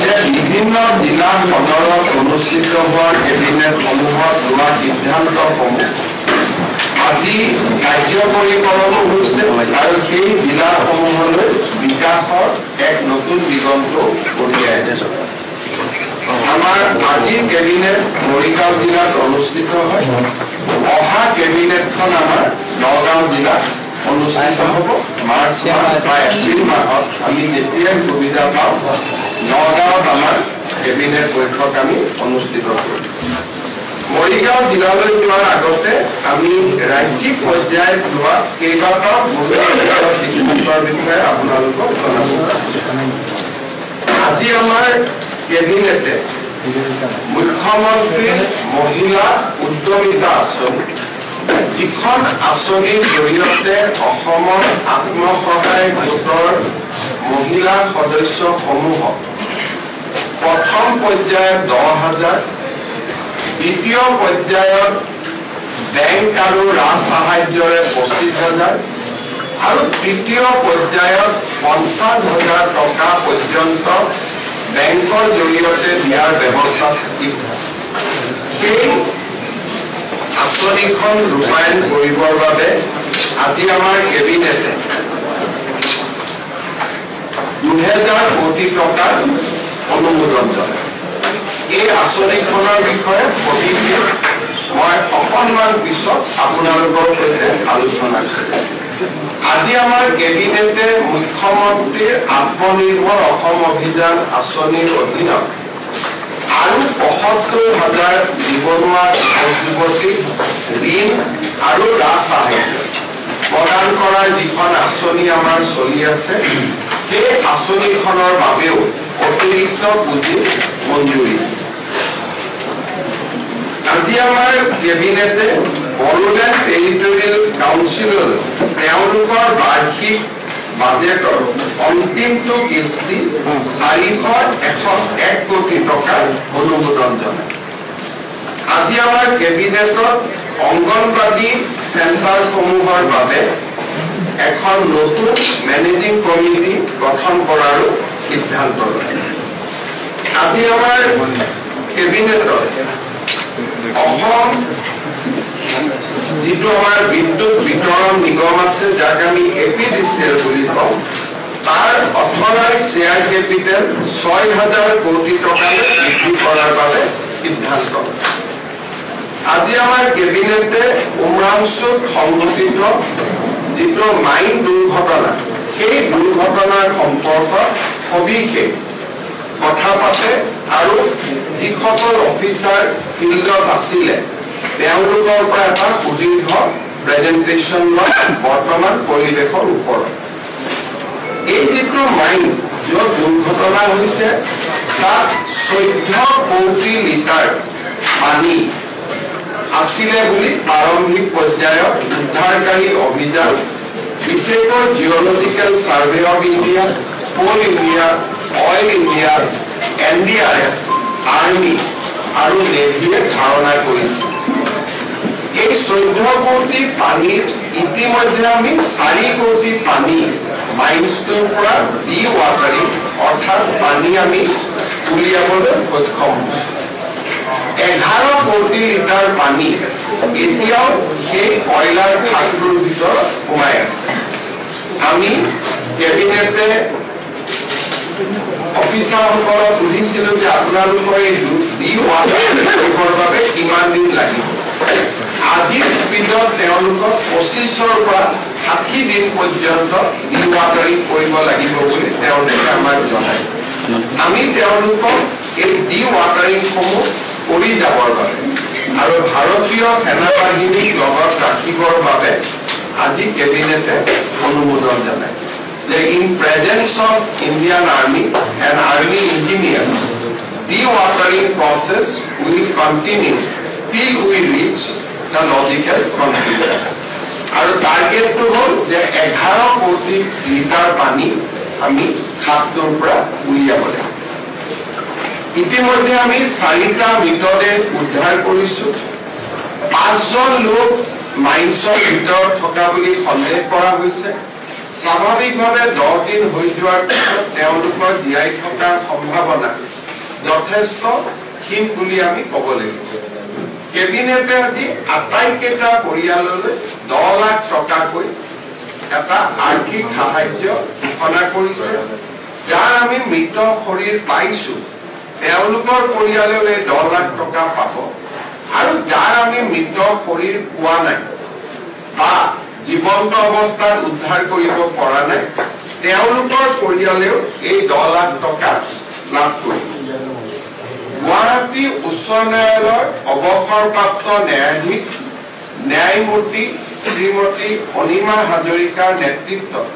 যে বিভিন্ন জিলা সদৰত অনুষ্ঠিত হোৱা কেবিনেটসমূহত লোৱা সিদ্ধান্তসমূহ আজি কাৰ্যকৰীকৰণ হৈছে আৰু সেই জিলাসমূহলৈ বিকাশৰ এক নতুন দিগন্ত কঢ়িয়াই আনিছে। আমাৰ আজিৰ কেবিনেট মৰিগাঁও জিলাত অনুষ্ঠিত হয়। অহা কেবিনেটখন আমাৰ নগাঁও জিলাত অনুষ্ঠিত হ'ব। মাৰ্চ মাহ বা এপ্ৰিল মাহত আমি যেতিয়াই সুবিধা পাওঁ নগাঁৱত আমাৰ কেবিনেট বৈঠক আমি অনুষ্ঠিত কৰিম। মৰিগাঁও জিলালৈ যোৱাৰ আগতে আমি ৰাজ্যিক পৰ্যায়ত লোৱা কেইবাটাও গুৰুত্বপূৰ্ণ সিদ্ধান্তৰ বিষয়ে আপোনালোকক জনাব। আজি আমাৰ কেবিনেটে মুখ্যমন্ত্ৰী মহিলা উদ্যমিতা আঁচনি, যিখন আঁচনিৰ জৰিয়তে অসমৰ আত্মসহায়ক গোটৰ মহিলা সদস্যসমূহক প্ৰথম পৰ্যায়ত 10,000, দ্বিতীয় পৰ্যায়ত বেংক আৰু ৰাজ সাহায্যৰে 25,000 আৰু তৃতীয় পৰ্যায়ত 50,000 টকা পৰ্যন্ত বেংকৰ জৰিয়তে দিয়াৰ ব্যৱস্থা থাকিব। সেই আঁচনিখন ৰূপায়ণ কৰিবৰ বাবে আজি আমাৰ কেবিনেটে 2,000 কোটি টকাৰ অনুমোদন জনায়। এই আঁচনিখনৰ বিষয়ে প্ৰতিদিন মই অকণমান পিছত আপোনালোকৰ সৈতে আলোচনা কৰিম। আজি আমাৰ কেবিনেটে মুখ্যমন্ত্ৰীৰ আত্মনিৰ্ভৰ অসম অভিযান আঁচনিৰ অধীনত আৰু ৭৫,000 নিবনুৱা যুৱতীক ঋণ আৰু ৰাজ সাহায্য প্ৰদান কৰাৰ যিখন আঁচনি আমাৰ চলি আছে, সেই আঁচনিখনৰ বাবেও অতিৰিক্ত পুঁজি মঞ্জুৰি। আজি আমাৰ কেবিনেটে বড়োলেণ্ড টেৰিটৰিয়েল কাউন্সিললৈ তেওঁলোকৰ বাৰ্ষিক বাজেটৰ অন্তিমটো কিস্তি 401 কোটি টকাৰ অনুমোদন জনায়। আজি আমাৰ কেবিনেটত অংগনবাদী চেণ্টাৰসমূহৰ বাবে এখন নতুন মেনেজিং কমিটি গঠন কৰাৰো সিদ্ধান্ত লয়। আজি আমাৰ কেবিনেটত অসম যিটো আমাৰ বিদ্যুৎ বিতৰণ নিগম আছে, যাক আমি APDCL বুলি কওঁ, তাৰ অথৰাইজ শ্বেয়াৰ কেপিটেল 6,000 কোটি টকালৈ বৃদ্ধি কৰাৰ বাবে সিদ্ধান্ত। আজি আমাৰ কেবিনেটে উমৰাংচুত সংঘটিত যিটো মাইন দুৰ্ঘটনা, সেই দুৰ্ঘটনাৰ সম্পৰ্কত সবিশেষ কথা পাতে আৰু যিসকল অফিচাৰ ফিল্ডত আছিলে তেওঁলোকৰ পৰা এটা সুদীৰ্ঘ প্ৰেজেণ্টেশ্যন লয় বৰ্তমান পৰিৱেশৰ ওপৰত। এই যিটো মাইন য'ত দুৰ্ঘটনা হৈছে তাত 14 কোটি লিটাৰ পানী আছিলে বুলি প্ৰাৰম্ভিক পৰ্যায়ত উদ্ধাৰকাৰী অভিযান বিশেষকৈ geological survey of India, coal India, oil India, NDRF, army আৰু নেভিয়ে ধাৰণা কৰিছে। এই 14 কোটি পানীত ইতিমধ্যে আমি 4 কোটি পানী মাইন্সটোৰ পৰা ডিৱাটাৰিং অৰ্থাৎ পানী আমি উলিয়াবলৈ সক্ষম হৈছোঁ। 11 কোটি লিটাৰ পানী এতিয়াও সেই কয়লাৰ খাকটোৰ ভিতৰত সোমাই আছে। আমি কেবিনেটে অফিচাৰসকলক সুধিছিলোঁ যে আপোনালোকৰ এই ডিৱাটাৰিঙৰ বাবে কিমান দিন লাগিব। আজিৰ স্পীডত তেওঁলোকক 25ৰ পৰা 60 দিন পৰ্যন্ত ডিৱাটাৰিং কৰিব লাগিব বুলি তেওঁলোকে আমাক জনায়। আমি তেওঁলোকক এই ডিৱাটাৰিংসমূহ কৰি যাবৰ বাবে আৰু ভাৰতীয় সেনাবাহিনীক লগত ৰাখিবৰ বাবে আজি কেবিনেটে অনুমোদন জনায় যে in presence of Indian army and army engineers, ডিৱাটাৰিং process will continue till we reach the logical conclusion. আৰু টাৰ্গেটটো হ'ল যে 11 কোটি লিটাৰ পানী আমি খাপটোৰ পৰা উলিয়াব লাগিব। ইতিমধ্যে আমি 4টা মৃতদেহ উদ্ধাৰ কৰিছোঁ। 5জন লোক মাইন্সৰ ভিতৰত থকা বুলি সন্দেহ কৰা হৈছে। স্বাভাৱিকভাৱে 10 দিন হৈ যোৱাৰ পিছত তেওঁলোকৰ জীয়াই থকাৰ সম্ভাৱনা যথেষ্ট ক্ষীণ বুলি আমি ক'ব লাগিব কেবিনেটে আজি আটাইকেইটা পৰিয়াললৈ 10 লাখ টকাকৈ এটা আৰ্থিক সাহায্য ঘোষণা কৰিছে যাৰ আমি মৃত শৰীৰ পাইছো তেওঁলোকৰ পৰিয়াললৈ 10 লাখ টকা পাব আৰু যাৰ আমি মৃত শৰীৰ পোৱা নাই বা জীৱন্ত অৱস্থাত উদ্ধাৰ কৰিব পৰা নাই তেওঁলোকৰ পৰিয়ালেও এই 10 লাখ টকা লাভ কৰিব গুৱাহাটী উচ্চ ন্যায়ালয়ৰ অৱসৰপ্ৰাপ্ত ন্যায়াধীশ ন্যায়মূৰ্তি শ্ৰীমতী অনিমা হাজৰিকাৰ নেতৃত্বত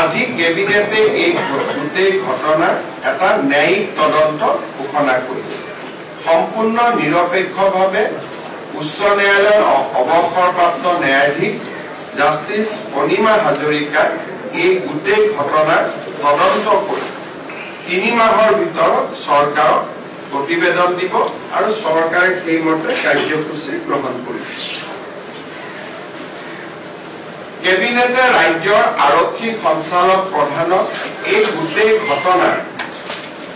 আজি কেবিনেটে এই গোটেই ঘটনাৰ এটা ন্যায়িক তদন্ত ঘোষণা কৰিছে সম্পূৰ্ণ নিৰপেক্ষভাৱে উচ্চ ন্যায়ালয়ৰ অৱসৰপ্ৰাপ্ত ন্যায়াধীশ জাষ্টিস অনিমা হাজৰিকাই এই গোটেই ঘটনাৰ তদন্ত কৰি 3 মাহৰ ভিতৰত চৰকাৰক প্ৰতিবেদন দিব আৰু চৰকাৰে সেইমতে কাৰ্যসূচী গ্ৰহণ কৰিব কেবিনেটে ৰাজ্যৰ আৰক্ষী সঞ্চালক প্ৰধানক এই গোটেই ঘটনাৰ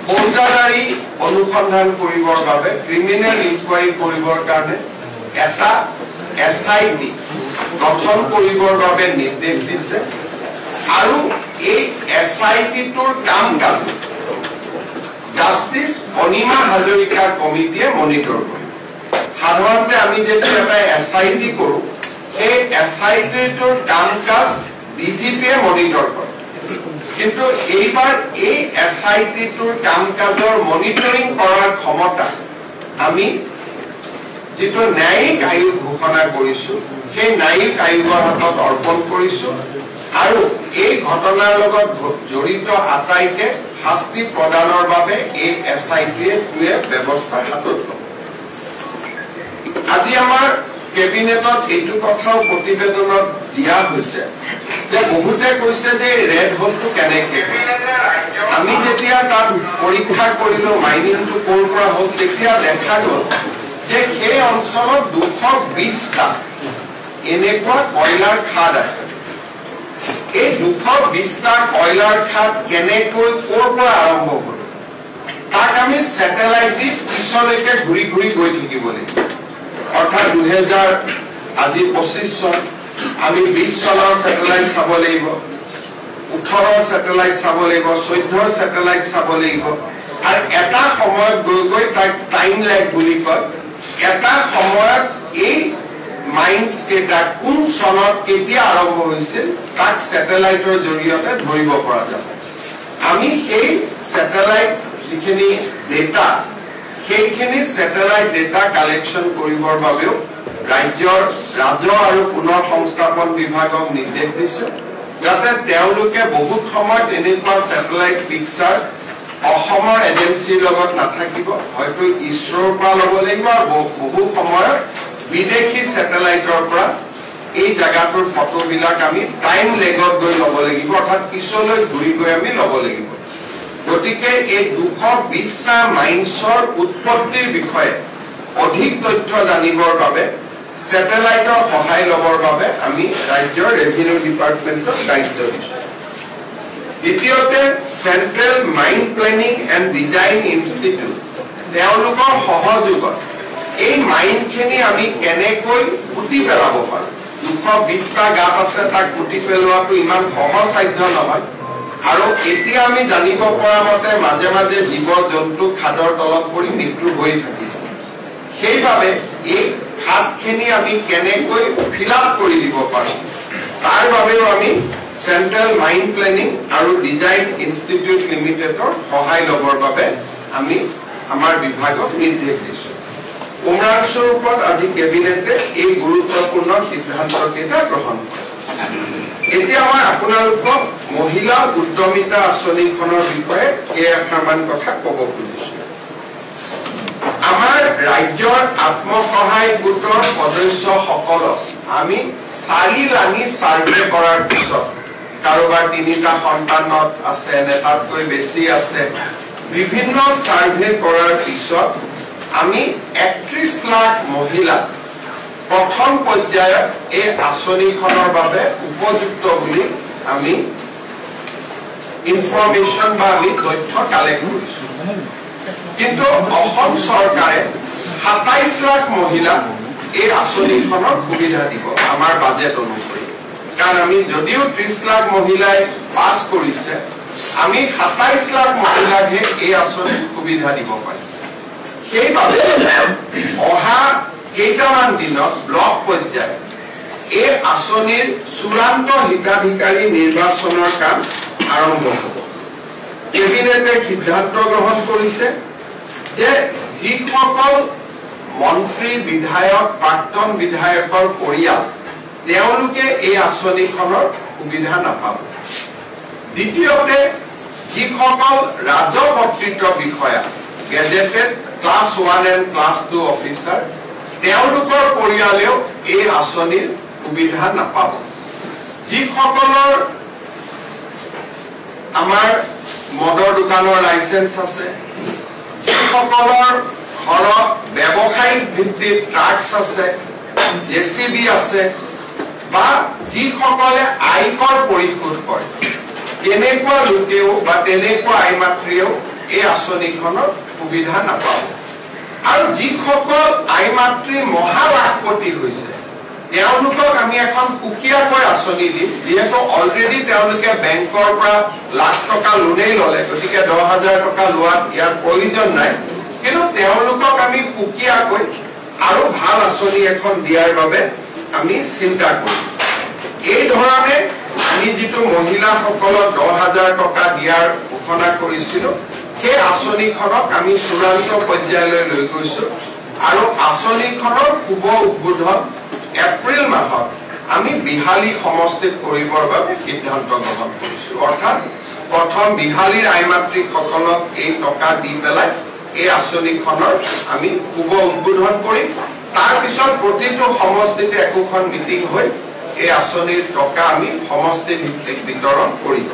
ফৌজদাৰী অনুসন্ধান কৰিবৰ বাবে ক্ৰিমিনেল ইনকুৱাৰী কৰিবৰ কাৰণে এটা SIT গঠন কৰিবৰ বাবে নিৰ্দেশ দিছে আৰু এই SIT-টোৰ কাম-কাজ জাষ্টিস অনিমা হাজৰিকা কমিটিয়ে মনিটৰ কৰে সাধাৰণতে আমি যেতিয়া এটা SIT কৰো এই SIT-টোৰ কাম-কাজ DGP-য়ে মনিটৰ কৰে কিন্তু এইবাৰ এই SIT-টোৰ কাম-কাজৰ মনিটৰিং কৰাৰ ক্ষমতা আমি যেটো ন্যায়িক আয়োগ ঘোষণা কৰিছো সেই ন্যায়িক আয়োগৰ হাতত অৰ্পণ কৰিছো আৰু এই ঘটনাৰ লগত জড়িত আটাইকে শাস্তি প্ৰদানৰ বাবে এই SIT-য়ে ব্যৱস্থা হাতত ল'ব আজি আমাৰ কেবিনেটত এইটো কথাও প্ৰতিবেদনত দিয়া হৈছে যে বহুতে কৈছে যে ৰেড হোলটো কেনেকে আমি যেতিয়া তাত পৰীক্ষা কৰিলো মাইনিংটো ক'ৰ পৰা হ'ল তেতিয়া দেখা গ'ল যে সেই অঞ্চলত 220টা এনেকুৱা কয়লাৰ খাদ আছে এই 220টা কয়লাৰ খাদ কেনেকৈ ক'ৰ পৰা আৰম্ভ হ'ল তাক আমি স্যাটেলাইট দি পিছলৈকে ঘূৰি ঘূৰি গৈ থাকিব লাগিব অৰ্থাৎ 2000 আজি 25 চন আমি 20 চনৰ স্যাটেলাইট চাব লাগিব 18 স্যাটেলাইট চাব লাগিব 14 স্যাটেলাইট চাব লাগিব আৰু এটা সময়ত গৈ গৈ তাক টাইম ল্যাগ বুলি কয় এটা সময়ত এই মাইন্স কেটা কোন চনত কেতিয়া আৰম্ভ হৈছিল তাক স্যাটেলাইটৰ জৰিয়তে ধৰিব পৰা যাব আমি সেই স্যাটেলাইট যিখিনি ডেটা সেইখিনি স্যাটেলাইট ডেটা কালেকশন কৰিবৰ বাবেও ৰাজ্যৰ ৰাজহ আৰু পুনৰ সংস্থাপন বিভাগক নিৰ্দেশ দিছে যাতে তেওঁলোকে বহুত সময় এনেকুৱা স্যাটেলাইট পিকচাৰ অসমৰ এজেন্সিৰ লগত নাথাকিব হয়তো ইছৰোৰ পৰা ল'ব লাগিব আৰু বহু সময়ত বিদেশী স্যাটেলাইটৰ পৰা এই জায়গাটোৰ ফটোবিলাক আমি টাইম লেগত গৈ ল'ব লাগিব অৰ্থাৎ পিছলৈ ঘূৰি গৈ আমি ল'ব লাগিব গতিকে এই 220টা মাইন্সৰ উৎপত্তিৰ বিষয়ে অধিক তথ্য জানিবৰ বাবে স্যাটেলাইটৰ সহায় ল'বৰ বাবে আমি ৰাজ্যৰ ৰেভিনিউ ডিপাৰ্টমেণ্টক দায়িত্ব দিছো দ্বিতীয়তে central mine planning and design institute তেওঁলোকৰ সহযোগত এই মাইনখিনি আমি কেনেকৈ পুতি পেলাব পাৰোঁ 220টা গাঁত আছে তাক পুতি পেলোৱাটো ইমান সহজসাধ্য নহয় আৰু এতিয়া আমি জানিব পৰা মতে মাজে মাজে জীৱ জন্তু খাদৰ তলত পৰি মৃত্যু হৈ থাকিছে সেইভাৱে এই খাদখিনি আমি কেনেকৈ ফিল আপ কৰি দিব পাৰোঁ তাৰ বাবেও আমি সেন্ট্ৰেল মাইন প্লেনিং আৰু ডিজাইন ইনষ্টিটিউট লিমিটেডৰ সহায় ল'বৰ বাবে আমি আমাৰ বিভাগক নিৰ্দেশ দিছো উমৰাংস্বৰূপত আজি কেবিনেটে এই গুৰুত্বপূৰ্ণ সিদ্ধান্তকেইটা গ্ৰহণ কৰে এতিয়া মই আপোনালোকক মহিলা উদ্যমিতা আঁচনিখনৰ বিষয়ে কেইটামান কথা ক'ব খুজিছো আমাৰ ৰাজ্যৰ আত্মসহায়ক গোটৰ সদস্যসকলক আমি 4 লানি সাৰ্ভে কৰাৰ পিছত কাৰোবাৰ 3টা সন্তানত আছে নে তাতকৈ বেছি আছে বিভিন্ন সাৰ্ভে কৰাৰ পিছত আমি 31 লাখ মহিলা প্ৰথম পৰ্যায়ত এই আঁচনিখনৰ বাবে উপযুক্ত বুলি আমি ইনফৰমেশন বা আমি তথ্য কালেক্ট কৰিছো কিন্তু অসম চৰকাৰে ২৭ লাখ মহিলা এই আঁচনিখনৰ সুবিধা দিব আমাৰ বাজেট অনুসৰি। কাৰণ আমি যদিও ৩০ লাখ মহিলাই পাছ কৰিছে, আমি ২৭ লাখ মহিলাকহে এই আঁচনিৰ সুবিধা দিব পাৰিম। সেইবাবে অহা কেইটামান দিনত ব্লক পৰ্যায়ত এই আঁচনিৰ চূড়ান্ত হিতাধিকাৰী নিৰ্বাচনৰ কাম আৰম্ভ হ'ব। কেবিনেটে সিদ্ধান্ত গ্ৰহণ কৰিছে যে যিসকল মন্ত্ৰী, বিধায়ক, প্ৰাক্তন বিধায়কৰ পৰিয়াল তেওঁলোকে এই আঁচনিখনৰ সুবিধা নাপাব। দ্বিতীয়তে যিসকল ৰাজকৰ্তৃত্ব বিষয়া, gazetted class 1 and class 2 officer, তেওঁলোকৰ পৰিয়ালেও এই আঁচনিৰ সুবিধা নাপাব। যিসকলৰ আমাৰ মদৰ দোকানৰ লাইসেন্স আছে, যিসকলৰ ঘৰত ব্যৱসায়িক ভিত্তিত ট্ৰাক্স আছে, জেচিবি আছে, বা যিসকলে আয়কৰ পৰিশোধ কৰে, তেনেকুৱা লোকেও বা তেনেকুৱা আই মাতৃয়েও এই আঁচনিখনৰ সুবিধা নাপাব। আৰু যিসকল আই মাতৃ মহালাখপতি হৈছে তেওঁলোকক আমি এখন সুকীয়াকৈ আঁচনি দিম। যিহেতু অলৰেডি তেওঁলোকে বেংকৰ পৰা লাখ টকা লোনেই ল'লে, গতিকে 10,000 টকা লোৱাত ইয়াৰ প্ৰয়োজন নাই। কিন্তু তেওঁলোকক আমি সুকীয়াকৈ আৰু ভাল আঁচনি এখন দিয়াৰ বাবে আমি চিন্তা কৰিম। এই ধৰণে আমি যিটো মহিলাসকলক 10,000 টকা দিয়াৰ ঘোষণা কৰিছিলো, সেই আঁচনিখনক আমি চূড়ান্ত পৰ্যায়লৈ লৈ গৈছো। আৰু আঁচনিখনৰ শুভ উদ্বোধন এপ্ৰিল মাহত আমি বিহালী সমষ্টিত কৰিবৰ বাবে সিদ্ধান্ত গ্ৰহণ কৰিছো। অৰ্থাৎ প্ৰথম বিহালীৰ আই মাতৃসকলক এই টকা দি পেলাই এই আঁচনিখনৰ আমি শুভ উদ্বোধন কৰিম। তাৰপিছত প্ৰতিটো সমষ্টিতে একোখন মিটিং হৈ এই আঁচনিৰ টকা আমি সমষ্টি ভিত্তিক বিতৰণ কৰিম।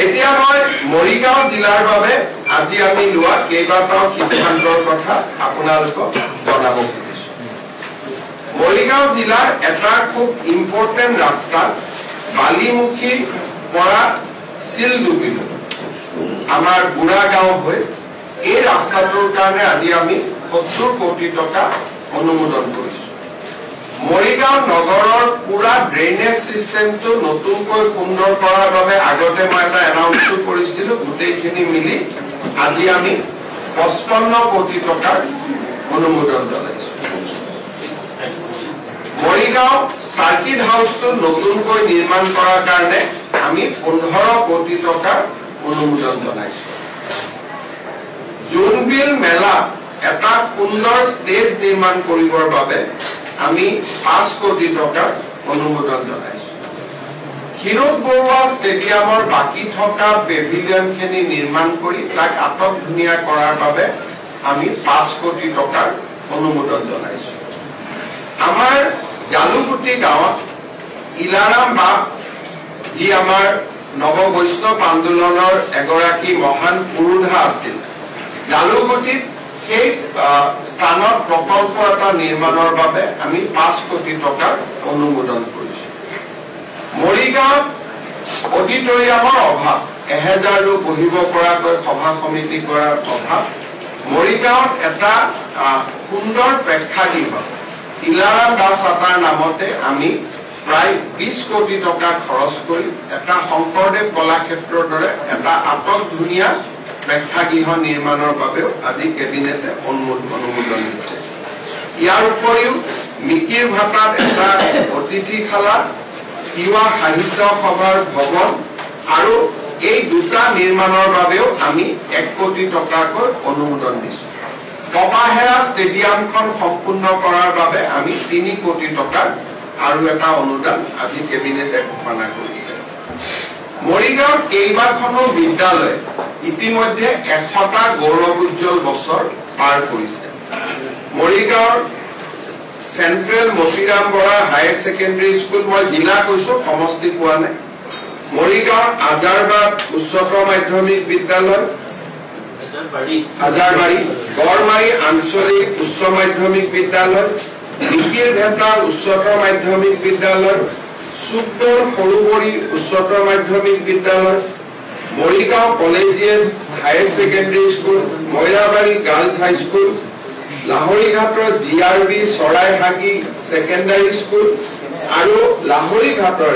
এতিয়া মই মৰিগাঁও জিলাৰ বাবে আজি আমি লোৱা কেইবাটাও সিদ্ধান্তৰ কথা আপোনালোকক জনাব খুজিছো। মৰিগাঁও জিলাৰ এটা খুব ইম্পৰ্টেণ্ট ৰাস্তা বালিমুখীৰ পৰা চিলডুবিলৈ আমাৰ বুঢ়াগাঁও হৈ এই ৰাস্তাটোৰ কাৰণে আজি আমি 70 কোটি টকা অনুমোদন কৰিছো। মৰিগাঁও নগৰৰ পুৰা ড্ৰেইনেজ চিষ্টেমটো নতুনকৈ সুন্দৰ কৰাৰ বাবে আগতে মই এটা এনাউন্সো কৰিছিলো, গোটেইখিনি মিলি আজি আমি 55 কোটি টকাৰ অনুমোদন জনাইছো। মৰিগাঁও সাৰ্কিট হাউচটো নতুনকৈ নিৰ্মাণ কৰাৰ কাৰণে আমি 15 কোটি টকাৰ অনুমোদন জনাইছো। জোনবিল মেলা এটা সুন্দৰ ষ্টেজ নিৰ্মাণ কৰিবৰ বাবে আমি 5 কোটি টকাৰ অনুমোদন জনাইছো। হিৰোদ বৰুৱা ষ্টেডিয়ামৰ বাকি থকা পেভিলিয়নখিনি নিৰ্মাণ কৰি তাক আটক ধুনীয়া কৰাৰ বাবে আমি 5 কোটি টকাৰ অনুমোদন জনাইছো। আমাৰ জালুগুটি গাঁৱত ইলাৰাম বা যি আমাৰ নৱ বৈষ্ণৱ আন্দোলনৰ এগৰাকী মহান পুৰোধা আছিল, জালুগুটিত সেই স্থানত প্ৰকল্প এটা নিৰ্মাণৰ বাবে আমি 5 কোটি টকাৰ অনুমোদন কৰিছো। মৰিগাঁৱত অডিটৰিয়ামৰ অভাৱ, 1000 লোক বহিব পৰাকৈ সভা সমিতি কৰাৰ অভাৱ। মৰিগাঁৱত এটা সুন্দৰ প্ৰেক্ষাগৃহ ইলাৰাম দাস আটাৰ নামতে আমি প্ৰায় 20 কোটি টকা খৰচ কৰি এটা শংকৰদেৱ কলাক্ষেত্ৰৰ দৰে এটা আটক ধুনীয়া প্ৰেক্ষাগৃহ নিৰ্মাণৰ বাবেও আজি কেবিনেটে অনুমোদন দিছে। ইয়াৰ উপৰিও মিকিৰ ভাটাত এটা অতিথিশালা, তিৱা সাহিত্য সভাৰ ভৱন আৰু এই দুটা নিৰ্মাণৰ বাবেও আমি 1 কোটি টকাকৈ অনুমোদন দিছো। কপাহেৰা ষ্টেডিয়ামখন সম্পূৰ্ণ কৰাৰ বাবে আমি 3 কোটি টকাৰ আৰু এটা অনুদান আজি কেবিনেটে ঘোষণা কৰিছে। মৰিগাঁৱৰ কেইবাখনো বিদ্যালয় ইতিমধ্যে 100টা গৌৰৱোজ্জ্বল বছৰ পাৰ কৰিছে। মৰিগাঁৱৰ central Motiram Bora higher secondary school, মই জিলা কৈছো, সমষ্টি পোৱা নাই। মৰিগাঁৱৰ আজাৰবাগ উচ্চতৰ মাধ্যমিক বিদ্যালয়, হাজাৰবাৰী গড়মাৰী আঞ্চলিক উচ্চ মাধ্যমিক বিদ্যালয়, মিকিৰ ভেটা উচ্চতৰ মাধ্যমিক বিদ্যালয়, চুকদৰ সৰুবৰী উচ্চতৰ মাধ্যমিক বিদ্যালয়, Morigaon collegiate higher secondary school, Moirabari girls high school, লাহৰীঘাটৰ GRB চৰাইহাগী ছেকেণ্ডাৰী স্কুল আৰু লাহৰীঘাটৰ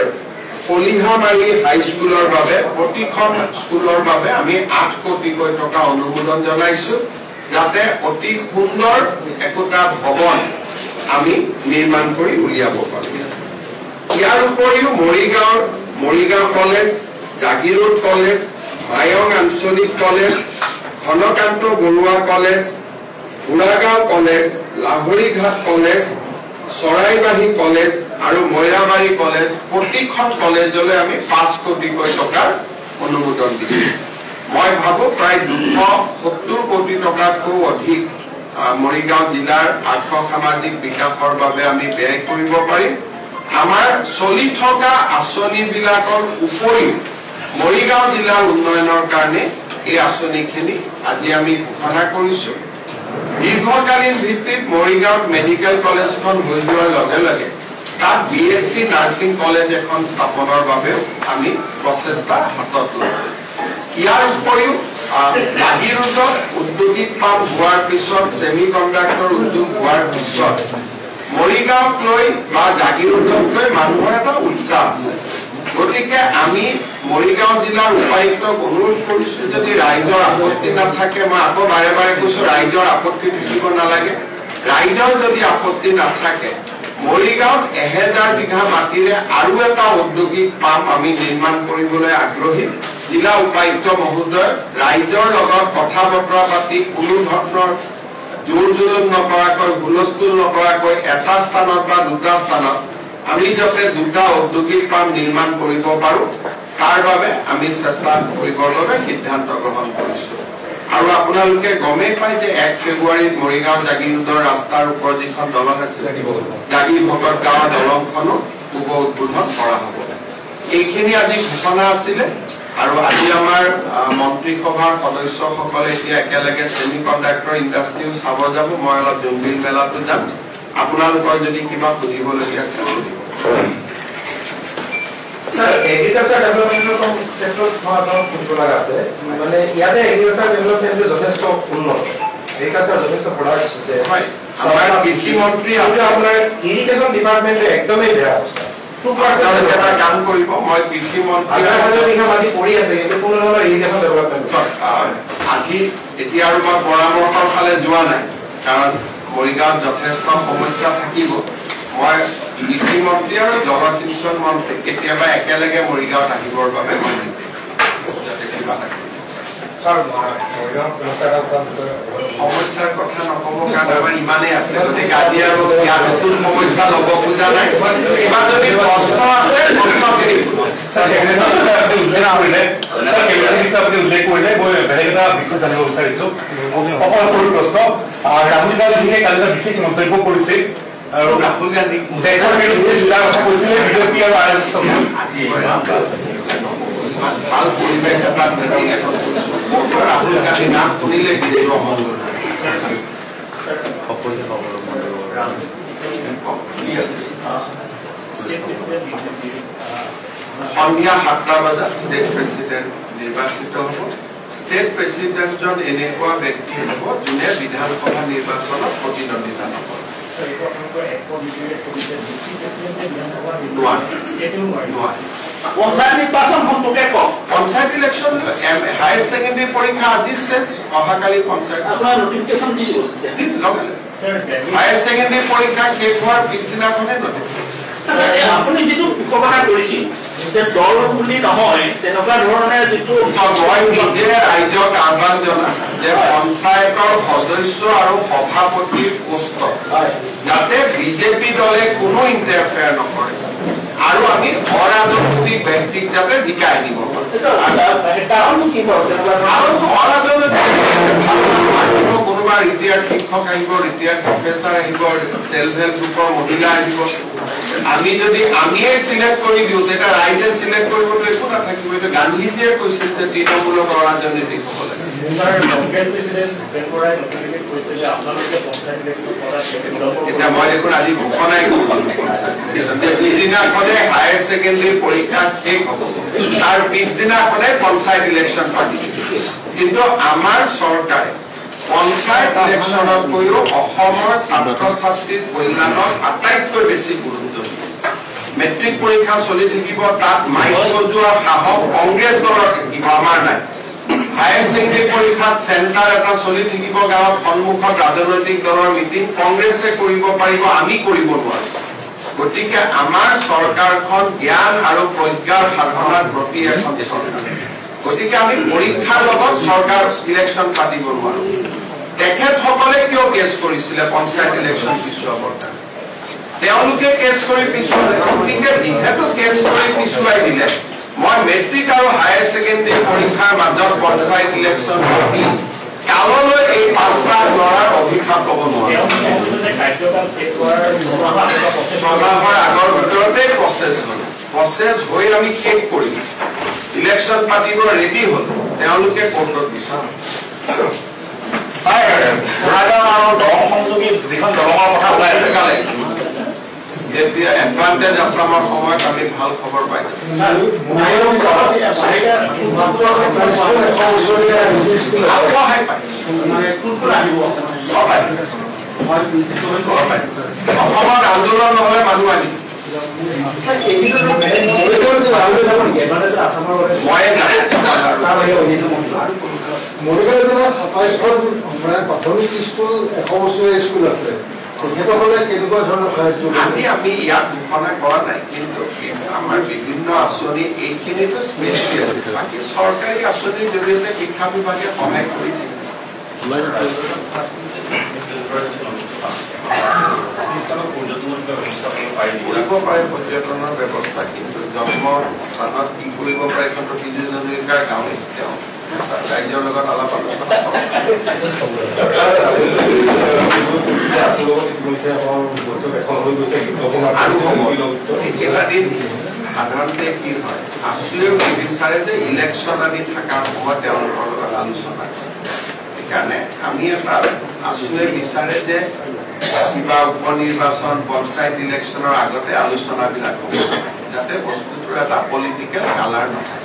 কলিহামাৰী হাই স্কুলৰ বাবে প্ৰতিখন স্কুলৰ বাবে আমি 8 কোটিকৈ টকা অনুমোদন জনাইছো যাতে অতি সুন্দৰ একোটা ভৱন আমি নিৰ্মাণ কৰি উলিয়াব পাৰো। ইয়াৰ উপৰিও মৰিগাঁও কলেজ, জাগিৰোড কলেজ, মায়ং আঞ্চলিক college, Ghanakanta Barua college, Budhagaon college, Lahorighat college, Charaibahi college আৰু মইৰাবাৰী কলেজ প্ৰতিখন কলেজলৈ আমি 5 কোটিকৈ টকাৰ অনুমোদন দিছো। মই ভাবো প্ৰায় 270 কোটি টকাতকৈ অধিক মৰিগাঁও জিলাৰ আৰ্থ সামাজিক বিকাশৰ বাবে আমি ব্যয় কৰিব পাৰিম। আমাৰ চলি থকা আঁচনিবিলাকৰ উপৰিও মৰিগাঁও জিলাৰ উন্নয়নৰ কাৰণে এই আঁচনিখিনি আজি আমি ঘোষণা কৰিছো। দীৰ্ঘকালীন ভিত্তিত মৰিগাঁৱত মেডিকেল কলেজখন হৈ যোৱাৰ লগে লগে তাত BSc নাৰ্ছিং কলেজ এখন স্থাপনৰ বাবেও আমি প্ৰচেষ্টা হাতত লওঁ। ইয়াৰ উপৰিও জাগিৰোডত উদ্যোগিক পাম হোৱাৰ পিছত, ছেমি কণ্ডাক্টৰ উদ্যোগ হোৱাৰ পিছত মৰিগাঁৱক লৈ বা জাগিৰোডক লৈ মানুহৰ এটা উৎসাহ আছে। গতিকে আমি মৰিগাঁও জিলাৰ উপায়ুক্তক অনুৰোধ কৰিছো যদি ৰাইজৰ আপত্তি নাথাকে, মই আকৌ বাৰে বাৰে কৈছো ৰাইজৰ আপত্তি থাকিব নালাগে, ৰাইজৰ যদি আপত্তি নাথাকে মৰিগাঁৱত 1000 বিঘা মাটিৰে আৰু এটা ঔদ্যোগিক পাম আমি নিৰ্মাণ কৰিবলৈ আগ্ৰহী। জিলা উপায়ুক্ত মহোদয় ৰাইজৰ লগত কথা বতৰা পাতি কোনো ধৰণৰ জোৰ জুলুম নকৰাকৈ, হুলস্থুল নকৰাকৈ এটা স্থানত বা দুটা স্থানত আমি যাতে 2টা ঔদ্যোগিক পাম নিৰ্মাণ কৰিব পাৰো তাৰ বাবে আমি চেষ্টা কৰিবৰ বাবে সিদ্ধান্ত গ্ৰহণ কৰিছো। আৰু আপোনালোকে গমেই পায় যে 1 ফেব্ৰুৱাৰীত মৰিগাঁও জাগিৰোডৰ ৰাস্তাৰ ওপৰত যিখন দলং আছিল জাগিৰ ভকত গাঁৱৰ দলংখনো শুভ উদ্বোধন কৰা হ'ব। এইখিনি আজি ঘোষণা আছিলে আৰু আজি আমাৰ মন্ত্ৰীসভাৰ সদস্যসকলে এতিয়া একেলগে ছেমি কণ্ডাক্টৰ ইণ্ডাষ্ট্ৰীও চাব যাব। মই অলপ জুনবিল মেলাতো যাম। আপোনালোকৰ যদি কিবা সুধিবলগীয়া আছে সুধিব। Sir, agriculture development ক্ষেত্ৰত সুধিব লগা আছে। মানে ইয়াতে agriculture development যথেষ্ট উন্নত, agriculture যথেষ্ট প্ৰডাক্টছ আছে। হয়, আমাৰ কৃষি মন্ত্ৰী আছে, আপোনাৰ ইৰিগেশ্যন ডিপাৰ্টমেণ্টে একদমেই বেয়া অৱস্থা। 2% এটা কাম কৰিব। মই কৃষি মন্ত্ৰী মাটি পৰি আছে কিন্তু কোনো ধৰণৰ ইৰিগেশ্যন ডেভেলপমেণ্ট আজি এতিয়া আৰু মই পৰামৰ্শৰ ফালে যোৱা নাই কাৰণ মৰিগাঁৱত যথেষ্ট সমস্যা থাকিব। মই কৃষি মন্ত্ৰী আৰু জলসিঞ্চন মন্ত্ৰী কেতিয়াবা একেলগে মৰিগাঁৱত আহিবৰ বাবে মই যাতে কিবা লাগে সমস্যাৰ কথা নকব কাৰণ আমাৰ ইমানেই আছে। গতিকে আজি আৰু ইয়াৰ নতুন সমস্যা ল'ব খোজা নাই। কিবা যদি প্ৰশ্ন আছে প্ৰশ্নখিনি উল্লেখ কৰিলে মই বেলেগ এটা বিষয় জানিব বিচাৰিছো। অকল সৰু প্ৰশ্ন, ৰাহুল গান্ধীয়ে কালি এটা বিশেষ মন্তব্য কৰিছিল আৰু ৰাহুল গান্ধী দেশৰ বিৰুদ্ধে যুঁজাৰ কথা কৈছিলে বিজেপি আৰু RSS ভাল পৰিৱেশ এটা ৰাহুল গান্ধী নাম শুনিলে সন্ধিয়া 7টা বজাত ষ্টেট প্ৰেচিডেণ্ট নিৰ্বাচিত হ'ব। ষ্টেট প্ৰেচিডেণ্টজন এনেকুৱা ব্যক্তি হ'ব যোনে বিধানসভা নিৰ্বাচনত প্ৰতিদ্বন্দ্বিতা নকৰে। পঞ্চায়ত নিৰ্বাচন সম্পৰ্কে কওক। পঞ্চায়ত ইলেকশ্যন হায়াৰ ছেকেণ্ডাৰী পৰীক্ষা আজি শেষ, অহাকালি পঞ্চায়ত নটিফিকেশ্যন দি হায়াৰ ছেকেণ্ডাৰী পৰীক্ষা শেষ হোৱাৰ পিছদিনাখনে নটিফিকেশ্যন। আপুনি যিটো ঘোষণা কৰিছিল যে দল বুলি নহয় তেনেকুৱা ধৰণে যিটো মই নিজে ৰাইজক আহ্বান জনাম যে পঞ্চায়তৰ সদস্য আৰু সভাপতিৰ পোষ্ট যাতে বিজেপি দলে কোনো ইণ্টাৰফেয়াৰ নকৰে আৰু আমি অৰাজনৈতিক ব্যক্তিক যাতে জিকাই আনিব পাৰো। কোনোবা ৰিটায়াৰ্ড শিক্ষক আহিব, ৰিটায়াৰ্ড প্ৰফেচাৰ আহিব, চেল্ফ হেল্প গ্ৰুপৰ মহিলা আহিব। আমি যদি আমিয়ে চিলেক্ট কৰি দিওঁ তেতিয়া ৰাইজে চিলেক্ট কৰিবলৈ একো নাথাকিব। এইটো গান্ধীজীয়ে কৈছিল যে তৃণমূলক ৰাজনীতি হ'ব লাগে। এতিয়া মই দেখোন আজি ঘোষণাই যিদিনাখনে হায়াৰ ছেকেণ্ডাৰী পৰীক্ষা শেষ হ'ব তাৰ পিছদিনাখনে পঞ্চায়ত ইলেকশ্যন পাতিব। কিন্তু আমাৰ চৰকাৰে পঞ্চায়ত ইলেকশ্যনতকৈও অসমৰ ছাত্ৰ ছাত্ৰীৰ কল্যাণত আটাইতকৈ বেছি গুৰুত্ব দিয়ে মেট্ৰিক পৰীক্ষা চলি থাকিব তাত মাইক বজোৱাৰ সাহস কংগ্ৰেছ দলৰ থাকিব আমাৰ নাই হায়াৰ ছেকেণ্ডাৰী পৰীক্ষাত চেণ্টাৰ এটা চলি থাকিব গাঁৱত সন্মুখত ৰাজনৈতিক দলৰ মিটিং কংগ্ৰেছে কৰিব পাৰিব আমি কৰিব নোৱাৰো গতিকে আমাৰ চৰকাৰখন জ্ঞান আৰু প্ৰজ্ঞাৰ সাধনাৰ প্ৰতি এখন চৰকাৰ গতিকে আমি পৰীক্ষাৰ লগত চৰকাৰ ইলেকশ্যন পাতিব নোৱাৰো তেখেতসকলে কিয় কেছ কৰিছিলে পঞ্চায়ত ইলেকশ্যন পিছুৱাবৰ কাৰণে তেওঁলোকে কেছ কৰি পিছুৱালে গতিকে যিহেতু কেছ কৰি পিছুৱাই দিলে মই মেট্ৰিক আৰু হায়াৰ ছেকেণ্ডাৰী পৰীক্ষাৰ মাজত পঞ্চায়ত ইলেকশ্যন পাতি কাললৈ এই ৫ লাখ ল'ৰাৰ অভিশাপ ল'ব নোৱাৰো ছমাহৰ আগৰ ভিতৰতে প্ৰচেছ হৈ আমি শেষ কৰিম ইলেকশ্যন পাতিব ৰেডি হ'ল তেওঁলোকে কোৰ্টত দিছে যিখন দলঙৰ কথা ওলাই আছে কালে এতিয়া এডভান্টেজ আছামৰ সময়ত আমি ভাল খবৰ পাই অসমত আন্দোলন নহলে মানুহ আনি মৰিগাঁও জিলাত ২৭খন প্ৰাথমিক স্কুল ১০০ বছৰীয়া স্কুল আছে তেখেতসকলে কেনেকুৱা ধৰণৰ সাহায্য আজি আমি ইয়াত ঘোষণা কৰা নাই কিন্তু আমাৰ বিভিন্ন আঁচনি এইখিনিতো স্পেচিয়েল বাকী চৰকাৰী আঁচনিৰ জৰিয়তে শিক্ষা বিভাগে সহায় কৰি কৰিব পাৰে পৰ্যটনৰ ব্যৱস্থা কিন্তু জন্ম স্থানত কি কৰিব পাৰে কিন্তু বিজুজনীকাৰ গাঁৱে তেওঁ ৰাইজৰ লগত আলাপ আলোচনা সাধাৰণতে কি হয় আছুৱেও নিবিচাৰে যে ইলেকশ্যন আমি থকাৰ সময়ত তেওঁলোকৰ লগত আলোচনা কৰে সেইকাৰণে আমি এটা আছুৱে বিচাৰে যে কিবা উপনিৰ্বাচন পঞ্চায়ত ইলেকশ্যনৰ আগতে আলোচনাবিলাক হ'ব যাতে বস্তুটোৰ এটা পলিটিকেল কালাৰ নহয়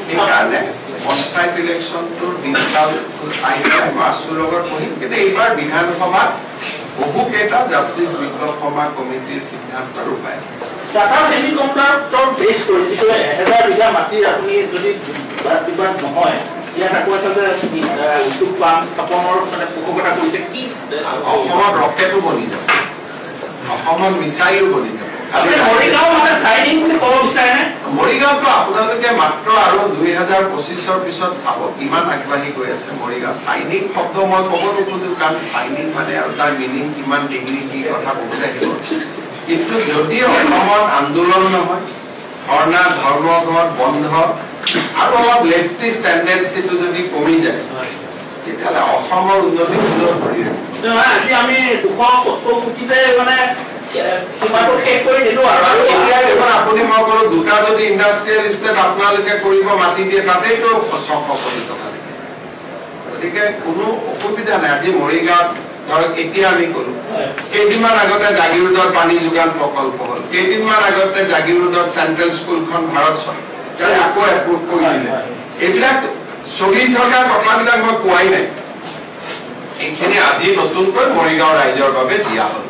সেইকাৰণে পঞ্চায়ত ইলেকশ্যনটোৰ দিনকালটো চাই মই আছুৰ লগত বহিম কিন্তু এইবাৰ বিধানসভাত বহুকেইটা জাষ্টিছ বিপ্লৱ শৰ্মা কমিটিৰ সিদ্ধান্ত ৰূপায় টাটা ছেমিকণ্ডাক্টৰ বেছ কৰি যিটো ১০০০ বিঘা মাটিৰ আপুনি যদি বিবাদ নহয় ইয়াত আকৌ এটা যে উদ্যোগ পাম স্থাপনৰ মানে পোষকতা কৰিছে কি অসমত ৰকেটো বনি যাব অসমত মিছাইলো বনি যাব মৰিগাঁও মানে চাইনিং বুলি ক'ব বিচাৰে মৰিগাঁওটো আপোনালোকে মাত্ৰ আৰু ২০২৫ৰ পিছত চাব কিমান আগবাঢ়ি গৈ আছে মৰিগাঁও চাইনিং শব্দ মই ক'ব নোখোজো কাৰণ চাইনিং মানে আৰু তাৰ মিনিং কিমান ডিগ্ৰী কি কথা বহুত আহিব কিন্তু যদি অসমত আন্দোলন নহয় ধৰ্ণা ধৰ্মঘট বন্ধ আৰু অলপ লেফটিষ্ট টেণ্ডেঞ্চিটো যদি কমি যায় তেতিয়াহ'লে অসমৰ উন্নতি সুন্দৰ কৰি আজি আমি ২৭০ কোটিতে মানে সীমাটো শেষ কৰি দিলো আৰু এতিয়া দেখোন আপুনি মই ক'লো দুটা যদি ইণ্ডাষ্ট্ৰিয়েল ষ্টেট আপোনালোকে কৰিব মাটি দিয়ে তাতেইতো ৬০০ কোটি টকা গতিকে কোনো অসুবিধা নাই আজি মৰিগাঁৱত ধৰক এতিয়া আমি কৰো কেইদিনমান আগতে জাগিৰোডত পানী যোগান প্ৰকল্প হ'ল কেইদিনমান আগতে জাগিৰোডত চেণ্ট্ৰেল স্কুলখন ভাৰত চৰকাৰে আকৌ এপ্ৰুভ কৰি দিলে এইবিলাক চলি থকা কথাবিলাক মই কোৱাই নাই এইখিনি আজি নতুনকৈ মৰিগাঁও ৰাইজৰ বাবে দিয়া হ'ল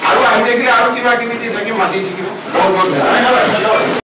আৰু আহি থাকিলে আৰু কিবা কিবি থাকিম মাতি থাকিব বহুত বহুত